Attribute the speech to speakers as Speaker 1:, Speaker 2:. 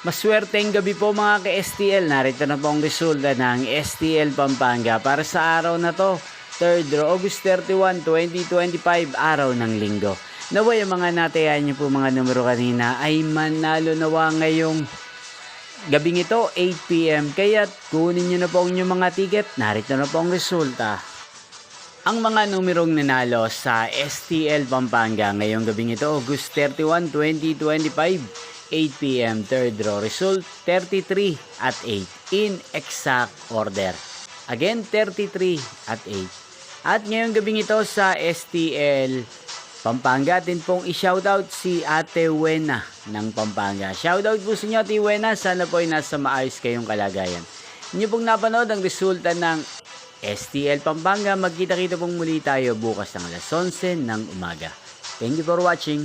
Speaker 1: Maswerteng gabi po mga ka-STL. Narito na po ang resulta ng STL Pampanga para sa araw na to. 3rd August 31, 2025, araw ng linggo. Naway ang mga natayan niyo po mga numero kanina ay manalo nawa ngayong gabing ito 8 PM. Kaya kunin niyo na po ang inyong mga ticket. Narito na po ang resulta. Ang mga numerong nanalo sa STL Pampanga ngayong gabing ito, August 31, 2025, 8 PM, 3rd draw. Result 33 at 8 in exact order. Again, 33 at 8. At ngayong gabing ito sa STL Pampanga, atin pong i-shoutout si Ate Wena ng Pampanga. Shoutout po sa inyo, Ate Wena. Sana po ay nasa maayos kayong kalagayan. Inyo pong napanood ang resulta ng STL Pampanga. Magkita-kita pong muli tayo bukas ng alas 11 ng umaga. Thank you for watching.